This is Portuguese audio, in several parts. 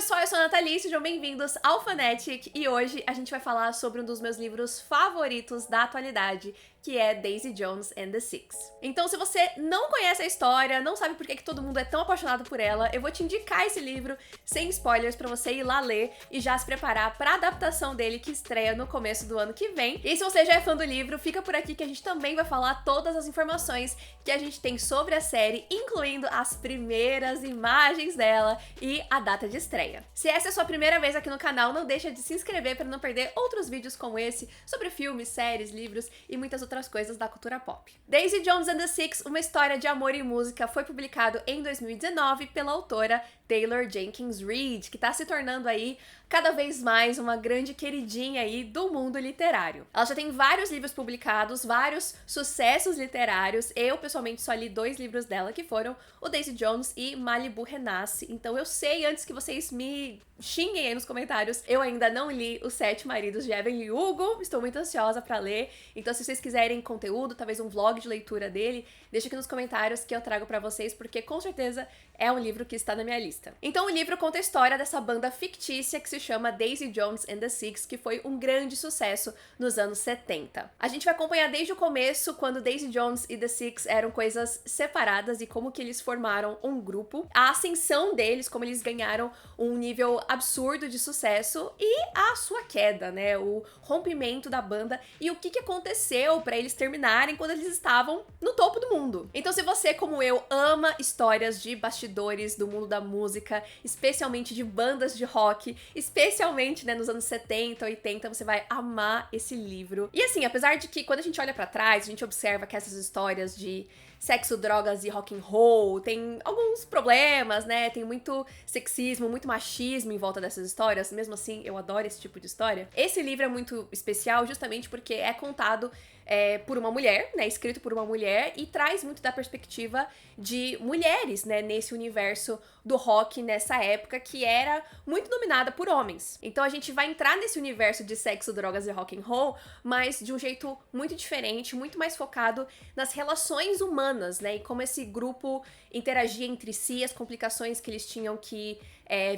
pessoal, eu sou a Nathalie, sejam bem-vindos ao Fanatic e hoje a gente vai falar sobre um dos meus livros favoritos da atualidade, que é Daisy Jones and the Six. Então, se você não conhece a história, não sabe por que todo mundo é tão apaixonado por ela, eu vou te indicar esse livro sem spoilers pra você ir lá ler e já se preparar pra adaptação dele que estreia no começo do ano que vem. E se você já é fã do livro, fica por aqui que a gente também vai falar todas as informações que a gente tem sobre a série, incluindo as primeiras imagens dela e a data de estreia. Se essa é a sua primeira vez aqui no canal, não deixa de se inscrever para não perder outros vídeos como esse sobre filmes, séries, livros e muitas outras coisas da cultura pop. Daisy Jones and the Six, uma história de amor e música, foi publicado em 2019 pela autora Taylor Jenkins Reid, que tá se tornando aí cada vez mais uma grande queridinha aí do mundo literário. Ela já tem vários livros publicados, vários sucessos literários. Eu, pessoalmente, só li 2 livros dela, que foram o Daisy Jones e Malibu Renasce. Então eu sei, antes que vocês me xinguem aí nos comentários, eu ainda não li Os 7 Maridos de Evelyn Hugo, estou muito ansiosa pra ler. Então se vocês quiserem conteúdo, talvez um vlog de leitura dele, deixa aqui nos comentários que eu trago pra vocês, porque com certeza é um livro que está na minha lista. Então o livro conta a história dessa banda fictícia que se chama Daisy Jones and the Six, que foi um grande sucesso nos anos 70. A gente vai acompanhar desde o começo, quando Daisy Jones e the Six eram coisas separadas e como que eles formaram um grupo, a ascensão deles, como eles ganharam um nível absurdo de sucesso e a sua queda, né, o rompimento da banda e o que aconteceu pra eles terminarem quando eles estavam no topo do mundo. Então se você, como eu, ama histórias de bastidores do mundo da música, especialmente de bandas de rock, especialmente, né, nos anos 70, 80, você vai amar esse livro. E assim, apesar de que quando a gente olha pra trás, a gente observa que essas histórias de sexo, drogas e rock and roll tem alguns problemas, né? Tem muito sexismo, muito machismo em volta dessas histórias. Mesmo assim, eu adoro esse tipo de história. Esse livro é muito especial justamente porque é contado por uma mulher, né, escrito por uma mulher, e traz muito da perspectiva de mulheres, né, nesse universo do rock nessa época que era muito dominada por homens. Então a gente vai entrar nesse universo de sexo, drogas e rock and roll, mas de um jeito muito diferente, muito mais focado nas relações humanas, né, e como esse grupo interagia entre si, as complicações que eles tinham que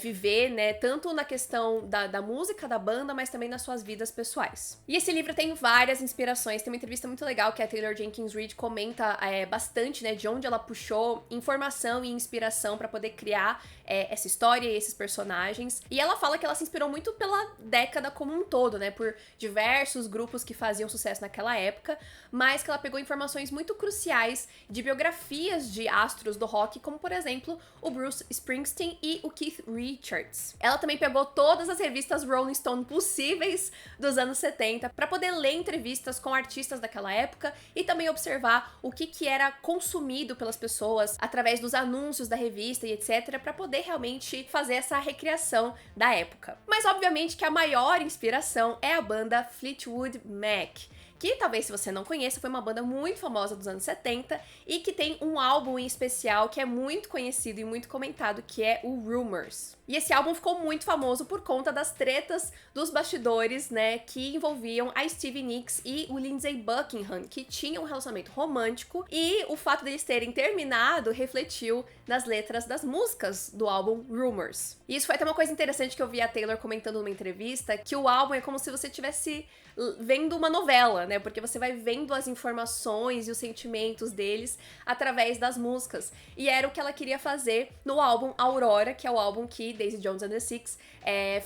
viver, né, tanto na questão da música da banda, mas também nas suas vidas pessoais. E esse livro tem várias inspirações, tem uma entrevista muito legal que a Taylor Jenkins Reid comenta bastante, né, de onde ela puxou informação e inspiração pra poder criar essa história e esses personagens. E ela fala que ela se inspirou muito pela década como um todo, né, por diversos grupos que faziam sucesso naquela época, mas que ela pegou informações muito cruciais de biografias de astros do rock, como por exemplo o Bruce Springsteen e o Keith Richards. Ela também pegou todas as revistas Rolling Stone possíveis dos anos 70 para poder ler entrevistas com artistas daquela época e também observar o que era consumido pelas pessoas através dos anúncios da revista e etc, para poder realmente fazer essa recriação da época. Mas obviamente que a maior inspiração é a banda Fleetwood Mac, que talvez se você não conheça, foi uma banda muito famosa dos anos 70 e que tem um álbum em especial que é muito conhecido e muito comentado, que é o Rumours. E esse álbum ficou muito famoso por conta das tretas dos bastidores, né, que envolviam a Stevie Nicks e o Lindsey Buckingham, que tinham um relacionamento romântico, e o fato deles terem terminado refletiu nas letras das músicas do álbum Rumours. E isso foi até uma coisa interessante que eu vi a Taylor comentando numa entrevista, que o álbum é como se você estivesse vendo uma novela, né, porque você vai vendo as informações e os sentimentos deles através das músicas. E era o que ela queria fazer no álbum Aurora, que é o álbum que Daisy Jones and the Six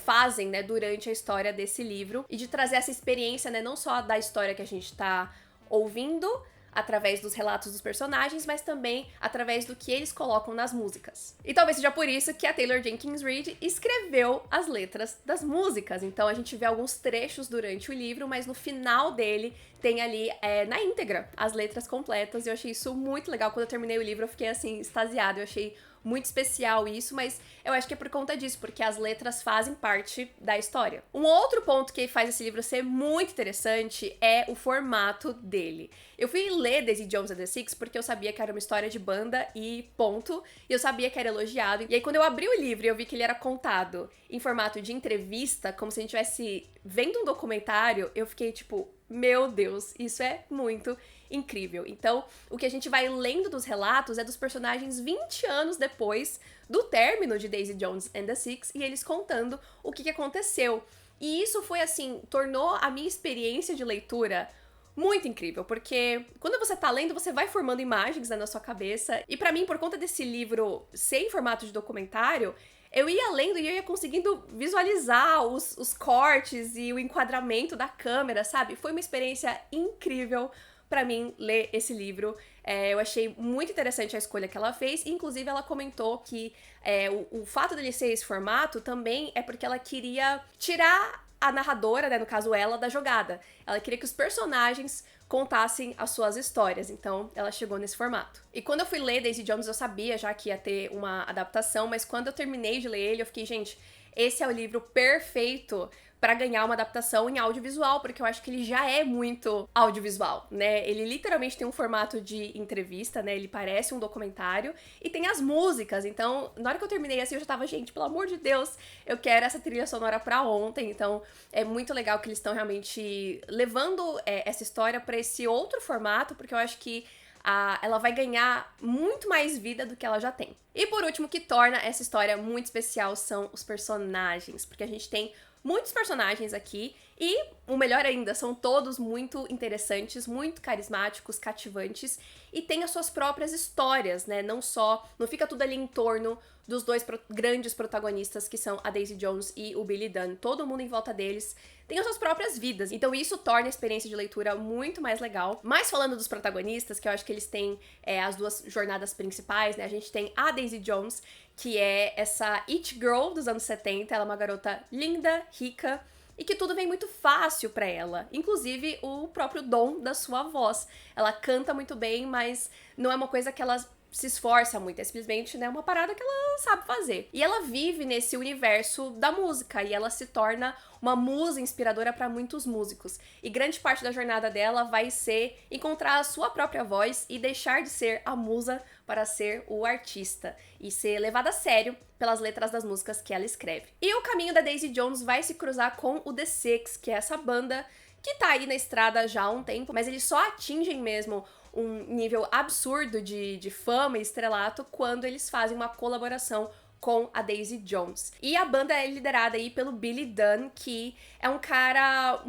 fazem, né, durante a história desse livro, e de trazer essa experiência, né, não só da história que a gente tá ouvindo através dos relatos dos personagens, mas também através do que eles colocam nas músicas. E talvez seja por isso que a Taylor Jenkins Reid escreveu as letras das músicas. Então a gente vê alguns trechos durante o livro, mas no final dele tem ali na íntegra as letras completas, e eu achei isso muito legal. Quando eu terminei o livro eu fiquei assim, extasiada, eu achei muito especial isso, mas eu acho que é por conta disso, porque as letras fazem parte da história. Um outro ponto que faz esse livro ser muito interessante é o formato dele. Eu fui ler Daisy Jones and the Six porque eu sabia que era uma história de banda e ponto, e eu sabia que era elogiado, e aí quando eu abri o livro e eu vi que ele era contado em formato de entrevista, como se a gente estivesse vendo um documentário, eu fiquei tipo, meu Deus, isso é muito incrível. Então, o que a gente vai lendo dos relatos é dos personagens 20 anos depois do término de Daisy Jones and the Six, e eles contando o que aconteceu. E isso foi assim, tornou a minha experiência de leitura muito incrível, porque quando você tá lendo, você vai formando imagens na sua cabeça. E pra mim, por conta desse livro ser em formato de documentário, eu ia lendo e eu ia conseguindo visualizar os cortes e o enquadramento da câmera, sabe? Foi uma experiência incrível pra mim ler esse livro. Eu achei muito interessante a escolha que ela fez. Inclusive, ela comentou que o fato dele ser esse formato também é porque ela queria tirar a narradora, né, no caso ela, da jogada. Ela queria que os personagens contassem as suas histórias, então ela chegou nesse formato. E quando eu fui ler Daisy Jones, eu sabia já que ia ter uma adaptação, mas quando eu terminei de ler ele, eu fiquei, gente, esse é o livro perfeito pra ganhar uma adaptação em audiovisual, porque eu acho que ele já é muito audiovisual, né? Ele literalmente tem um formato de entrevista, né? Ele parece um documentário e tem as músicas. Então, na hora que eu terminei assim, eu já tava, gente, pelo amor de Deus, eu quero essa trilha sonora pra ontem. Então, é muito legal que eles estão realmente levando essa história pra esse outro formato, porque eu acho que ela vai ganhar muito mais vida do que ela já tem. E por último, o que torna essa história muito especial são os personagens, porque a gente tem muitos personagens aqui e, o melhor ainda, são todos muito interessantes, muito carismáticos, cativantes e têm as suas próprias histórias, né? Não fica tudo ali em torno dos dois grandes protagonistas que são a Daisy Jones e o Billy Dunne. Todo mundo em volta deles tem as suas próprias vidas. Então isso torna a experiência de leitura muito mais legal. Mas falando dos protagonistas, que eu acho que eles têm as duas jornadas principais, né? A gente tem a Daisy Jones, que é essa it girl dos anos 70. Ela é uma garota linda, rica, e que tudo vem muito fácil pra ela, inclusive o próprio dom da sua voz. Ela canta muito bem, mas não é uma coisa que ela se esforça muito, é simplesmente, né, uma parada que ela sabe fazer. E ela vive nesse universo da música, e ela se torna uma musa inspiradora para muitos músicos. E grande parte da jornada dela vai ser encontrar a sua própria voz e deixar de ser a musa para ser o artista, e ser levada a sério pelas letras das músicas que ela escreve. E o caminho da Daisy Jones vai se cruzar com o The Six, que é essa banda que tá aí na estrada já há um tempo, mas eles só atingem mesmo um nível absurdo de fama e estrelato quando eles fazem uma colaboração com a Daisy Jones. E a banda é liderada aí pelo Billy Dunne, que é um cara com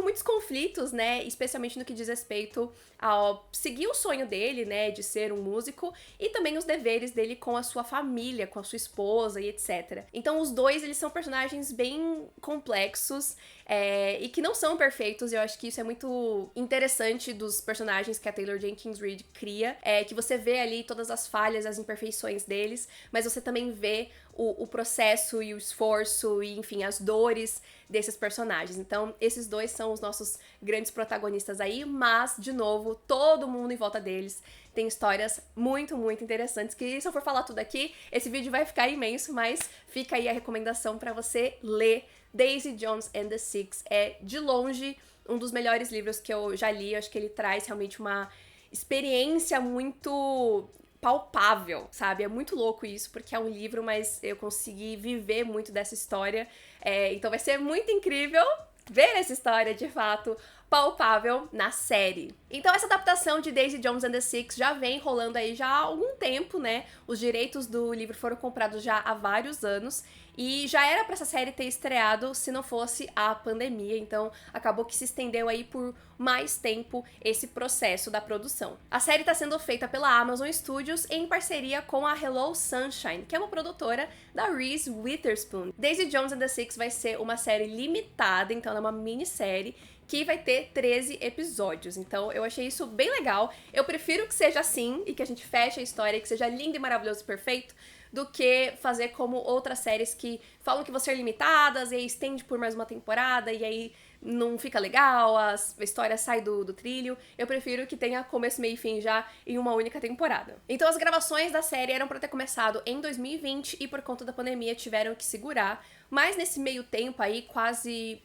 muitos conflitos, né, especialmente no que diz respeito ao seguir o sonho dele, né, de ser um músico, e também os deveres dele com a sua família, com a sua esposa e etc. Então os dois, eles são personagens bem complexos, e que não são perfeitos, e eu acho que isso é muito interessante dos personagens que a Taylor Jenkins Reid cria, que você vê ali todas as falhas, as imperfeições deles, mas você também vê o processo e o esforço e, enfim, as dores desses personagens. Então, esses dois são os nossos grandes protagonistas aí, mas, de novo, todo mundo em volta deles tem histórias muito, muito interessantes, que se eu for falar tudo aqui, esse vídeo vai ficar imenso, mas fica aí a recomendação pra você ler Daisy Jones and the Six. É, de longe, um dos melhores livros que eu já li. Eu acho que ele traz realmente uma experiência muito palpável, sabe? É muito louco isso, porque é um livro, mas eu consegui viver muito dessa história. Então vai ser muito incrível ver essa história, de fato, palpável na série. Então essa adaptação de Daisy Jones and the Six já vem rolando aí já há algum tempo, né? Os direitos do livro foram comprados já há vários anos, e já era pra essa série ter estreado se não fosse a pandemia, então acabou que se estendeu aí por mais tempo esse processo da produção. A série tá sendo feita pela Amazon Studios em parceria com a Hello Sunshine, que é uma produtora da Reese Witherspoon. Daisy Jones and the Six vai ser uma série limitada, então ela é uma minissérie que vai ter 13 episódios. Então eu achei isso bem legal. Eu prefiro que seja assim e que a gente feche a história, que seja lindo e maravilhoso e perfeito, do que fazer como outras séries que falam que vão ser limitadas e aí estende por mais uma temporada e aí não fica legal, a história sai do trilho. Eu prefiro que tenha começo, meio e fim já em uma única temporada. Então as gravações da série eram pra ter começado em 2020 e por conta da pandemia tiveram que segurar, mas nesse meio tempo aí, quase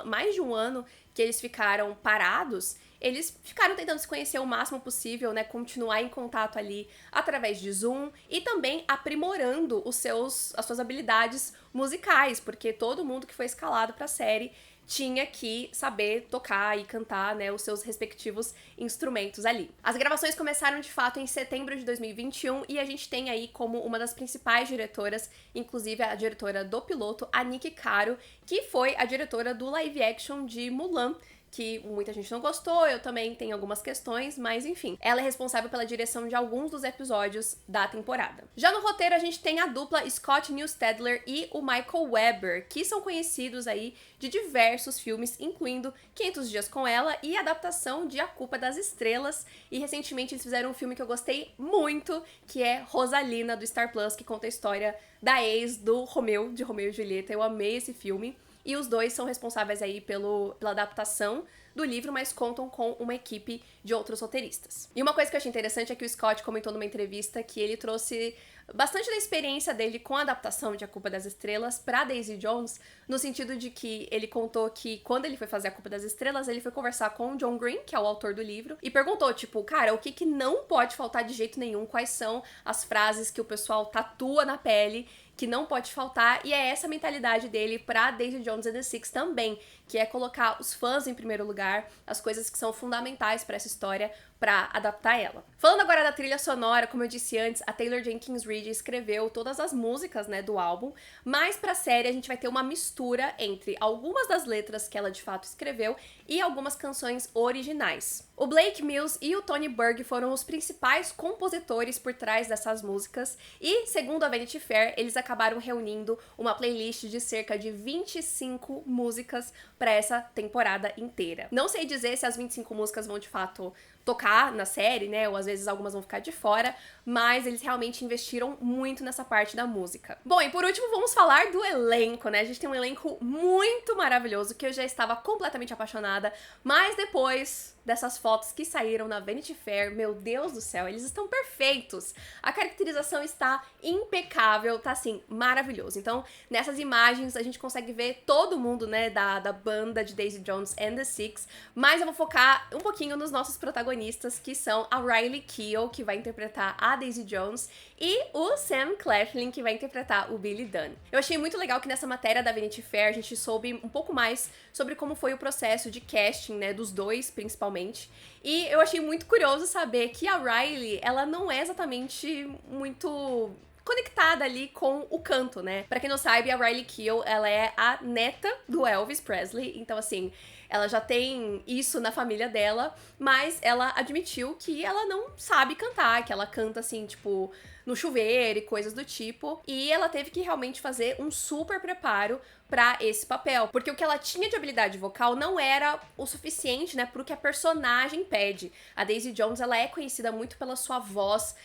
mais de um ano que eles ficaram parados, eles ficaram tentando se conhecer o máximo possível, né, continuar em contato ali através de Zoom e também aprimorando as suas habilidades musicais, porque todo mundo que foi escalado pra série tinha que saber tocar e cantar, né, os seus respectivos instrumentos ali. As gravações começaram de fato em setembro de 2021 e a gente tem aí como uma das principais diretoras, inclusive a diretora do piloto, a Niki Caro, que foi a diretora do live action de Mulan, que muita gente não gostou, eu também tenho algumas questões, mas enfim. Ela é responsável pela direção de alguns dos episódios da temporada. Já no roteiro, a gente tem a dupla Scott Neustadter e o Michael Weber, que são conhecidos aí de diversos filmes, incluindo 500 Dias com Ela e a adaptação de A Culpa das Estrelas. E recentemente eles fizeram um filme que eu gostei muito, que é Rosalina, do Star Plus, que conta a história da ex do Romeu, de Romeu e Julieta. Eu amei esse filme. E os dois são responsáveis aí pela adaptação do livro, mas contam com uma equipe de outros roteiristas. E uma coisa que eu achei interessante é que o Scott comentou numa entrevista que ele trouxe bastante da experiência dele com a adaptação de A Culpa das Estrelas pra Daisy Jones, no sentido de que ele contou que quando ele foi fazer A Culpa das Estrelas, ele foi conversar com o John Green, que é o autor do livro, e perguntou, tipo, cara, o que não pode faltar de jeito nenhum? Quais são as frases que o pessoal tatua na pele que não pode faltar, e é essa mentalidade dele pra Daisy Jones and the Six também, que é colocar os fãs em primeiro lugar, as coisas que são fundamentais pra essa história, pra adaptar ela. Falando agora da trilha sonora, como eu disse antes, a Taylor Jenkins Reid escreveu todas as músicas, né, do álbum, mas pra série a gente vai ter uma mistura entre algumas das letras que ela de fato escreveu e algumas canções originais. O Blake Mills e o Tony Berg foram os principais compositores por trás dessas músicas e, segundo a Vanity Fair, eles acabaram reunindo uma playlist de cerca de 25 músicas para essa temporada inteira. Não sei dizer se as 25 músicas vão de fato tocar na série, né, ou às vezes algumas vão ficar de fora, mas eles realmente investiram muito nessa parte da música. Bom, e por último vamos falar do elenco, né, a gente tem um elenco muito maravilhoso que eu já estava completamente apaixonada, mas depois dessas fotos que saíram na Vanity Fair, meu Deus do céu, eles estão perfeitos! A caracterização está impecável, tá assim, maravilhoso. Então, nessas imagens a gente consegue ver todo mundo, né, da banda de Daisy Jones and the Six, mas eu vou focar um pouquinho nos nossos protagonistas, que são a Riley Keough, que vai interpretar a Daisy Jones, e o Sam Claflin, que vai interpretar o Billy Dunne. Eu achei muito legal que nessa matéria da Vanity Fair a gente soube um pouco mais sobre como foi o processo de casting, né, dos dois, principalmente. E eu achei muito curioso saber que a Riley, ela não é exatamente muito conectada ali com o canto, né? Pra quem não sabe, a Riley Keough, ela é a neta do Elvis Presley, então assim, ela já tem isso na família dela, mas ela admitiu que ela não sabe cantar, que ela canta assim, tipo, no chuveiro e coisas do tipo, e ela teve que realmente fazer um super preparo pra esse papel, porque o que ela tinha de habilidade vocal não era o suficiente, né, pro que a personagem pede. A Daisy Jones, ela é conhecida muito pela sua voz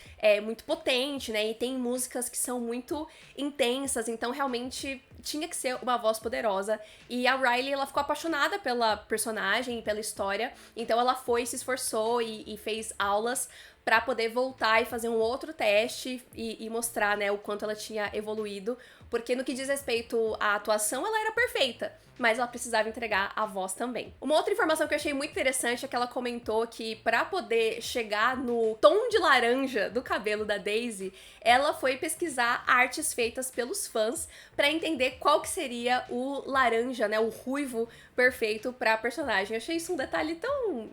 muito potente, né, e tem músicas que são muito intensas, então realmente tinha que ser uma voz poderosa, e a Riley, ela ficou apaixonada pela personagem e pela história, então ela foi, se esforçou e fez aulas pra poder voltar e fazer um outro teste e mostrar, né, o quanto ela tinha evoluído, porque no que diz respeito à atuação, ela era perfeita, mas ela precisava entregar a voz também. Uma outra informação que eu achei muito interessante é que ela comentou que pra poder chegar no tom de laranja do cabelo da Daisy, ela foi pesquisar artes feitas pelos fãs pra entender qual que seria o laranja, né, o ruivo perfeito pra personagem. Eu achei isso um detalhe tão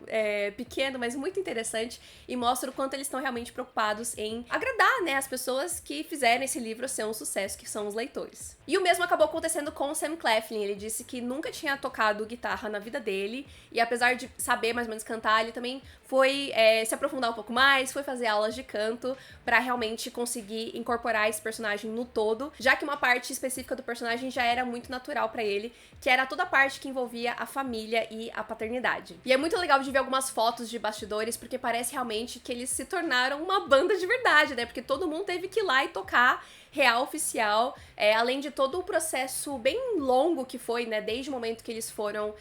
pequeno, mas muito interessante e mostra o quanto eles estão realmente preocupados em agradar, né, as pessoas que fizeram esse livro ser um sucesso, que são os leitores. E o mesmo acabou acontecendo com o Sam Claflin. Ele disse que nunca tinha tocado guitarra na vida dele, e apesar de saber mais ou menos cantar, ele também foi se aprofundar um pouco mais, foi fazer aulas de canto pra realmente conseguir incorporar esse personagem no todo, já que uma parte específica do personagem já era muito natural pra ele, que era toda a parte que envolvia a família e a paternidade. E é muito legal de ver algumas fotos de bastidores, porque parece realmente que eles se tornaram uma banda de verdade, né? Porque todo mundo teve que ir lá e tocar real, oficial, além de todo o processo bem longo que foi, né, desde o momento que eles foram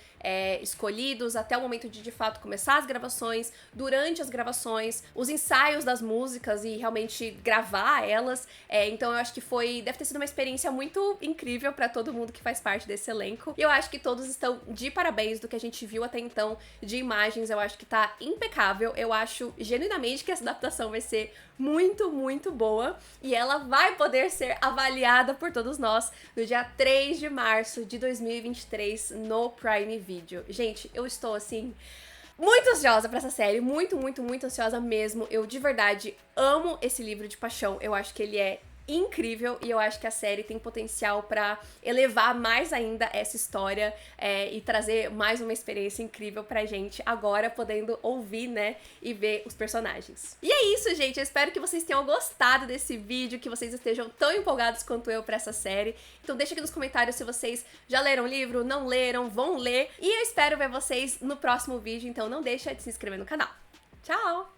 escolhidos até o momento de fato começar as gravações, durante as gravações, os ensaios das músicas e realmente gravar elas. Então eu acho que deve ter sido uma experiência muito incrível pra todo mundo que faz parte desse elenco. E eu acho que todos estão de parabéns do que a gente viu até então de imagens. Eu acho que tá impecável. Eu acho genuinamente que essa adaptação vai ser muito, muito boa. E ela vai poder ser avaliada por todos nós no dia 3 de março de 2023 no Prime Video. Gente, eu estou assim muito ansiosa pra essa série, muito, muito, muito ansiosa mesmo. Eu de verdade amo esse livro de paixão. Eu acho que ele é incrível e eu acho que a série tem potencial pra elevar mais ainda essa história e trazer mais uma experiência incrível pra gente agora, podendo ouvir, né, e ver os personagens. E é isso, gente, eu espero que vocês tenham gostado desse vídeo, que vocês estejam tão empolgados quanto eu pra essa série. Então deixa aqui nos comentários se vocês já leram o livro, não leram, vão ler, e eu espero ver vocês no próximo vídeo, então não deixa de se inscrever no canal. Tchau!